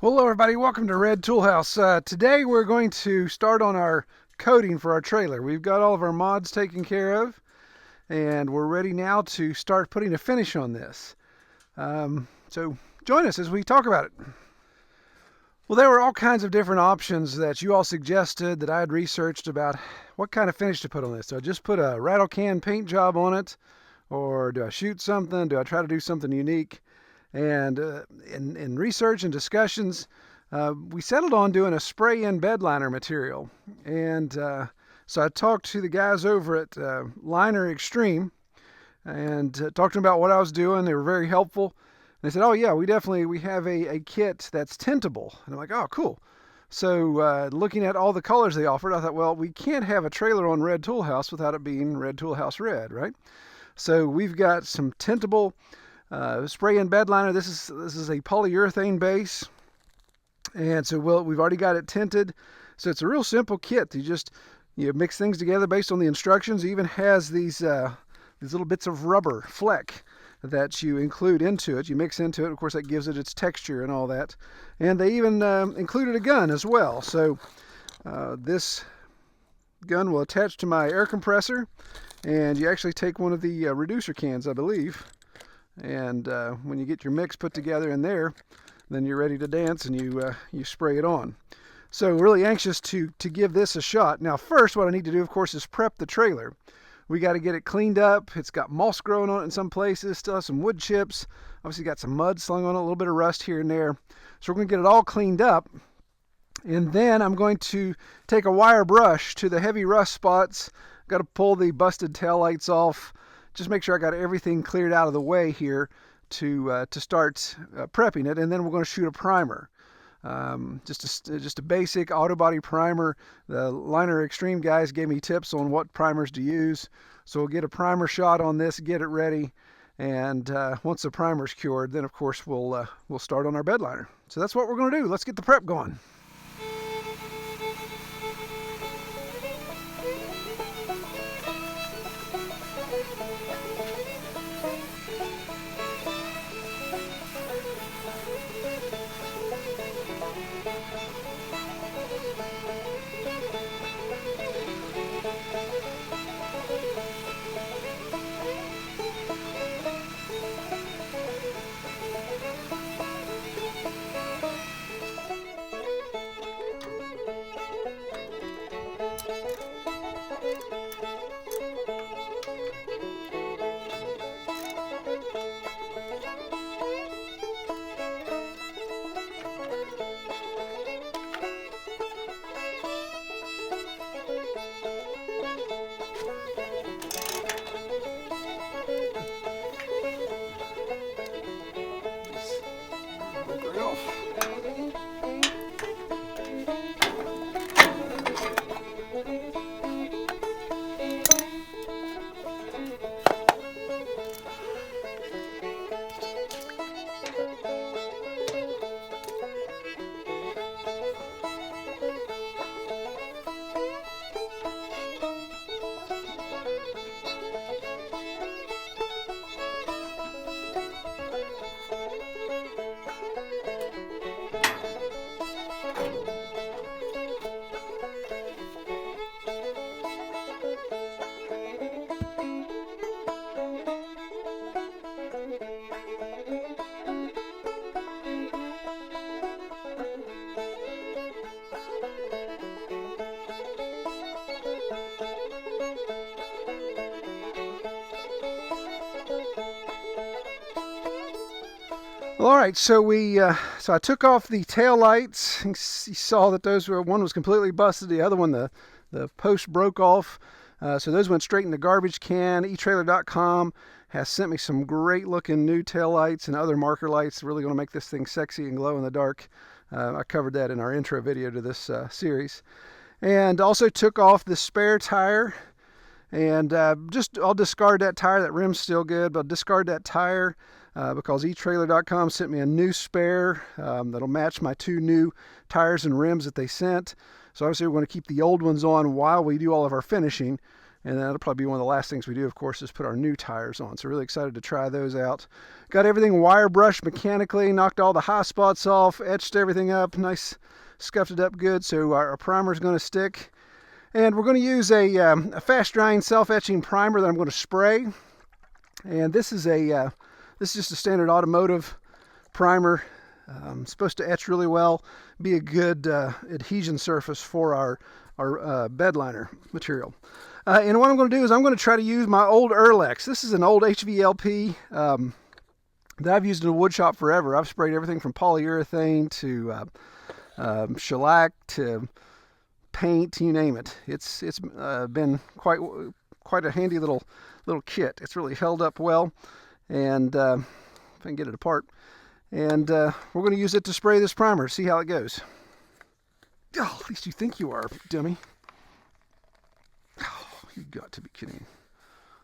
Well, hello everybody, welcome to Red Toolhouse. Today we're going to start on our coating for our trailer. We've got all of our mods taken care of and we're ready now to start putting a finish on this. So join us as we talk about it. Well, there were all kinds of different options that you all suggested that I had researched about what kind of finish to put on this. So I just put a rattle can paint job on it, or do I shoot something? Do I try to do something unique? And in research and discussions, we settled on doing a spray-in bedliner material. And so I talked to the guys over at Liner Extreme and talked to them about what I was doing. They were very helpful. And they said, "Oh yeah, we have a kit that's tintable." And I'm like, "Oh, cool." So looking at all the colors they offered, I thought, well, we can't have a trailer on Red Toolhouse without it being Red Toolhouse Red, right? So we've got some tintable spray-in bedliner. This is a polyurethane base, and so we've already got it tinted. So it's a real simple kit. You mix things together based on the instructions. It even has these little bits of rubber fleck that you include into it. You mix into it. Of course, that gives it its texture and all that. And they even included a gun as well. So this gun will attach to my air compressor, and you actually take one of the reducer cans, I believe. And when you get your mix put together in there, then you're ready to dance, and you spray it on. So really anxious to give this a shot. Now first, what I need to do, of course, is prep the trailer. We got to get it cleaned up. It's got moss growing on it in some places, still has some wood chips, obviously got some mud slung on it, a little bit of rust here and there. So we're going to get it all cleaned up, and then I'm going to take a wire brush to the heavy rust spots. Got to pull the busted tail lights off. Just make sure I got everything cleared out of the way here to start prepping it, and then we're going to shoot a primer. Just a basic auto body primer. The Liner Extreme guys gave me tips on what primers to use, so we'll get a primer shot on this, get it ready, and once the primer's cured, then of course we'll start on our bed liner. So that's what we're going to do. Let's get the prep going. All right, so I took off the tail lights. You saw that one was completely busted. The other one, the post broke off. So those went straight in the garbage can. eTrailer.com has sent me some great looking new tail lights and other marker lights. Really going to make this thing sexy and glow in the dark. I covered that in our intro video to this series. And also took off the spare tire. And I'll discard that tire. That rim's still good, but I'll discard that tire. Because eTrailer.com sent me a new spare that'll match my two new tires and rims that they sent. So obviously we're going to keep the old ones on while we do all of our finishing. And that'll probably be one of the last things we do, of course, is put our new tires on. So really excited to try those out. Got everything wire brushed mechanically, knocked all the high spots off, etched everything up, nice, scuffed it up good. So our primer is going to stick. And we're going to use a fast drying self-etching primer that I'm going to spray. And this is just a standard automotive primer. Supposed to etch really well, be a good adhesion surface for our bedliner material. And what I'm going to do is I'm going to try to use my old Erlex. This is an old HVLP that I've used in a wood shop forever. I've sprayed everything from polyurethane to shellac to paint, you name it. It's been quite a handy little kit. It's really held up well, and if I can get it apart. And we're going to use it to spray this primer, see how it goes. Oh, at least you think you are, dummy. Oh, you got to be kidding.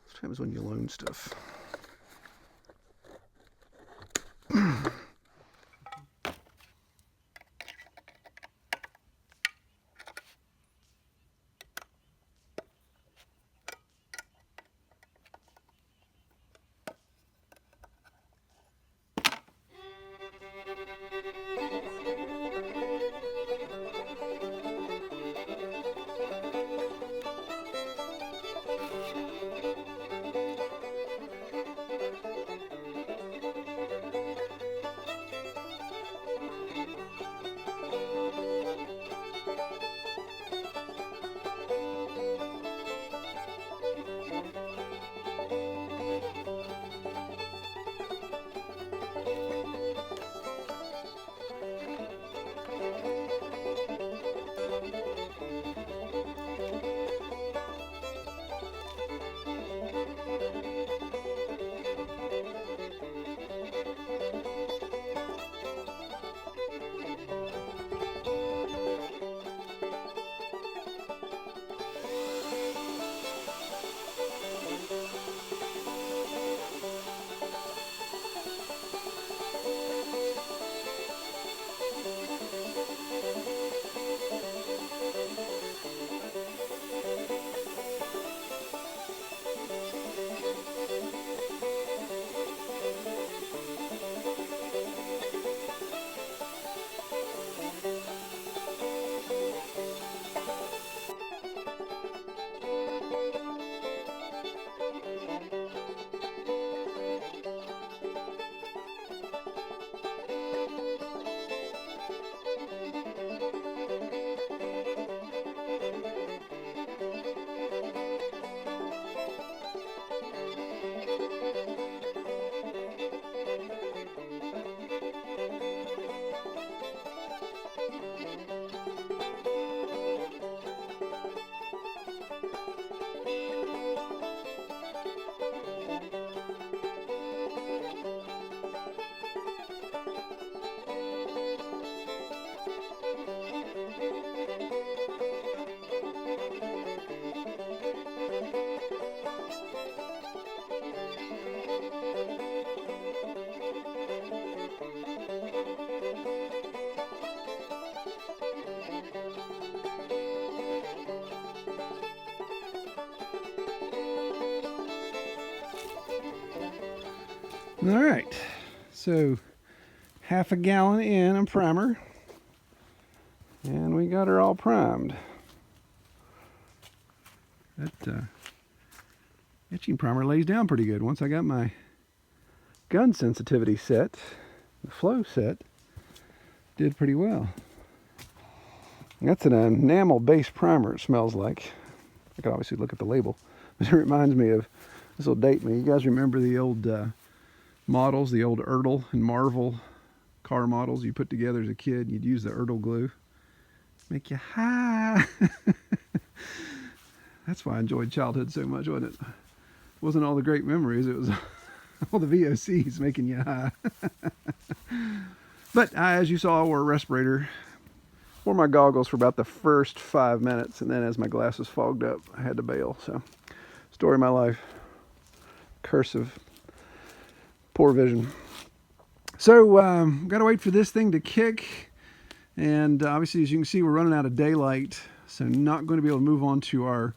Sometimes when you loan stuff. All right, so half a gallon in of primer, and we got her all primed. That etching primer lays down pretty good. Once I got my gun sensitivity set, the flow set, did pretty well. That's an enamel-based primer, it smells like. I can obviously look at the label, but it reminds me of, this will date me. You guys remember the old models, the old Ertl and Marvel car models you put together as a kid? You'd use the Ertl glue. Make you high. That's why I enjoyed childhood so much, wasn't it? It wasn't all the great memories, it was all the VOCs making you high. But as you saw, I wore a respirator. Wore my goggles for about the first 5 minutes, and then as my glasses fogged up, I had to bail. So, story of my life. Curse of poor vision. So, got to wait for this thing to kick. And obviously, as you can see, we're running out of daylight. So, not going to be able to move on to our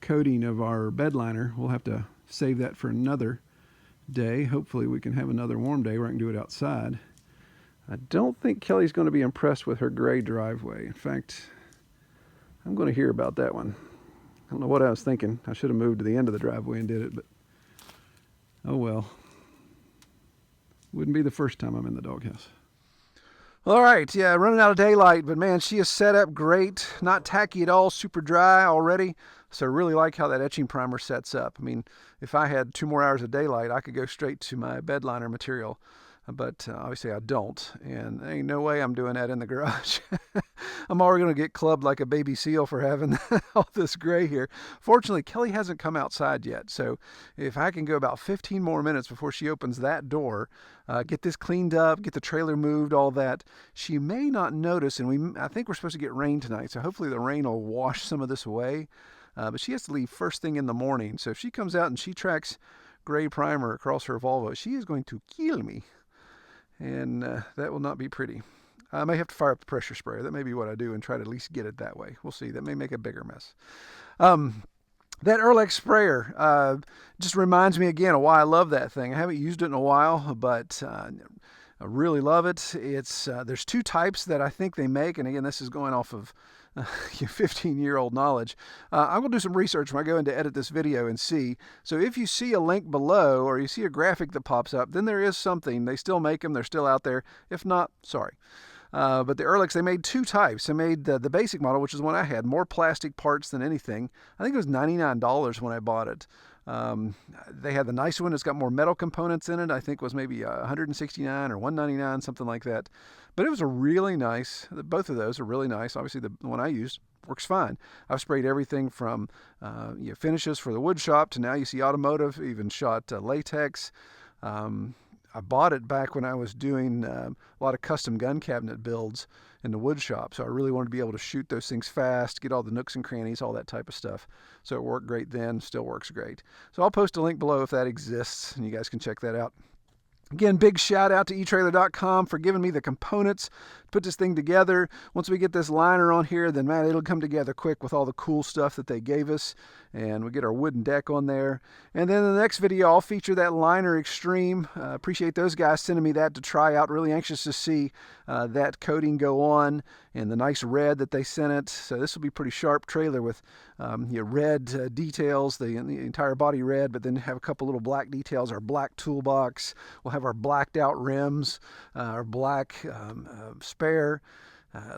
coating of our bed liner. We'll have to save that for another day. Hopefully we can have another warm day where I can do it outside. I don't think Kelly's going to be impressed with her gray driveway. In fact, I'm going to hear about that one. I don't know what I was thinking. I should have moved to the end of the driveway and did it, but oh well. Wouldn't be the first time I'm in the doghouse. All right, yeah, running out of daylight, but man, she is set up great. Not tacky at all, super dry already. So I really like how that etching primer sets up. I mean, if I had 2 more hours of daylight, I could go straight to my bed liner material. But obviously I don't, and there ain't no way I'm doing that in the garage. I'm already going to get clubbed like a baby seal for having all this gray here. Fortunately, Kelly hasn't come outside yet, so if I can go about 15 more minutes before she opens that door, get this cleaned up, get the trailer moved, all that, she may not notice, and I think we're supposed to get rain tonight, so hopefully the rain will wash some of this away. But she has to leave first thing in the morning, so if she comes out and she tracks gray primer across her Volvo, she is going to kill me. And that will not be pretty. I may have to fire up the pressure sprayer. That may be what I do and try to at least get it that way. We'll see. That may make a bigger mess. That Earlex sprayer just reminds me again of why I love that thing. I haven't used it in a while, but I really love it. It's there's 2 types that I think they make, and again, this is going off of 15-year-old knowledge. I'm going to do some research when I go in to edit this video and see. So if you see a link below or you see a graphic that pops up, then there is something. They still make them. They're still out there. If not, sorry. But the Earlex, they made 2 types. They made the basic model, which is the one I had, more plastic parts than anything. I think it was $99 when I bought it. They had the nice one. It's got more metal components in it. I think it was maybe $169 or $199, something like that. But it was a really nice, both of those are really nice. Obviously, the one I used works fine. I've sprayed everything from finishes for the wood shop to now you see automotive, even shot latex. I bought it back when I was doing a lot of custom gun cabinet builds in the wood shop. So I really wanted to be able to shoot those things fast, get all the nooks and crannies, all that type of stuff. So it worked great then, still works great. So I'll post a link below if that exists, and you guys can check that out. Again, big shout out to eTrailer.com for giving me the components to put this thing together. Once we get this liner on here, then man, it'll come together quick with all the cool stuff that they gave us. And we get our wooden deck on there. And then in the next video, I'll feature that liner extreme. Appreciate those guys sending me that to try out. Really anxious to see that coating go on and the nice red that they sent it. So this will be pretty sharp trailer with red details, the entire body red, but then have a couple little black details. Our black toolbox. We'll have our blacked out rims, our black spare.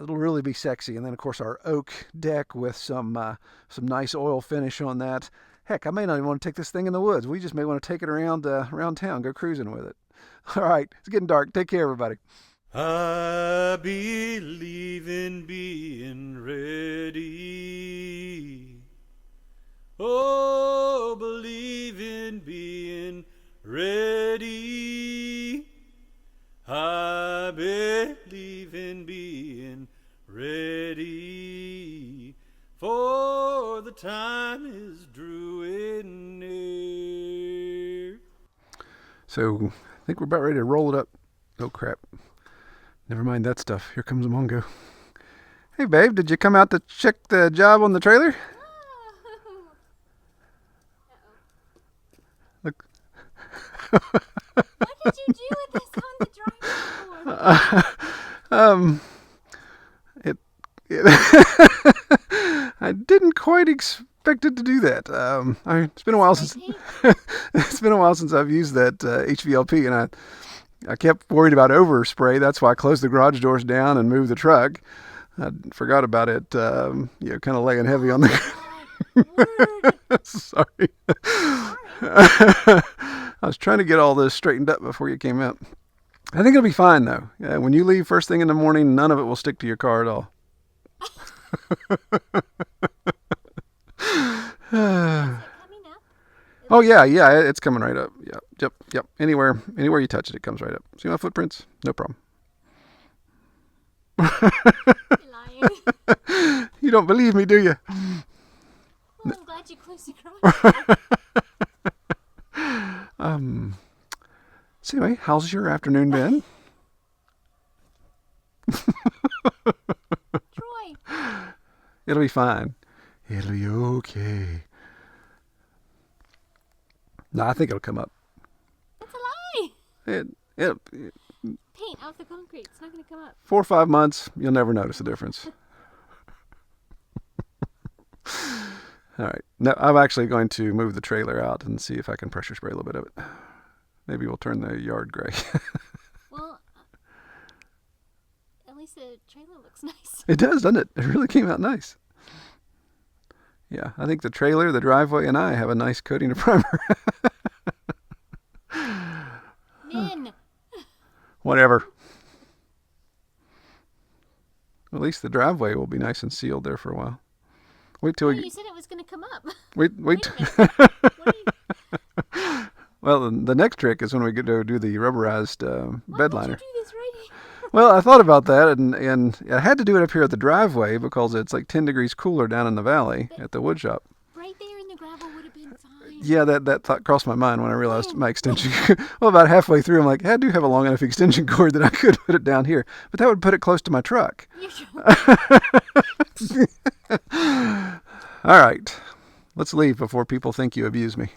It'll really be sexy. And then, of course, our oak deck with some nice oil finish on that. Heck, I may not even want to take this thing in the woods. We just may want to take it around town, go cruising with it. All right, it's getting dark. Take care, everybody. I believe in being ready. Oh, believe in being ready. I believe in being ready, for the time is drawing near. So I think we're about ready to roll it up. Oh crap. Never mind that stuff. Here comes Mongo. Hey babe, did you come out to check the job on the trailer? Look. What did you do with this on the driving board? I didn't quite expect it to do that. It's been a while since I've used that HVLP, and I kept worried about overspray. That's why I closed the garage doors down and moved the truck. I forgot about it. Kind of laying heavy on the. Sorry. I was trying to get all this straightened up before you came out. I think it'll be fine though. When you leave first thing in the morning, none of it will stick to your car at all. Oh yeah, it's coming right up. Yep. Anywhere you touch it, it comes right up. See my footprints? No problem. You're lying. You don't believe me, do you? Well, I'm glad you closed the garage. So anyway, how's your afternoon been? Troy. It'll be fine. It'll be okay. No, I think it'll come up. That's a lie. It Paint off the concrete. It's not going to come up. 4 or 5 months, you'll never notice a difference. All right. Now, I'm actually going to move the trailer out and see if I can pressure spray a little bit of it. Maybe we'll turn the yard gray. Well, at least the trailer looks nice. It does, doesn't it? It really came out nice. Yeah, I think the trailer, the driveway, and I have a nice coating of primer. Min. Whatever. At least the driveway will be nice and sealed there for a while. Wait till Oh, we... you said it was going to come up. Wait. Wait a minute. What are you... Well, the next trick is when we get to do the rubberized Why bed would liner. you do this right here? Well, I thought about that, and I had to do it up here at the driveway because it's like 10 degrees cooler down in the valley at the wood shop. Right there in the gravel would have been fine. Yeah, that thought crossed my mind when I realized my extension. Well, about halfway through, I'm like, I do have a long enough extension cord that I could put it down here, but that would put it close to my truck. You sure? All right, let's leave before people think you abuse me.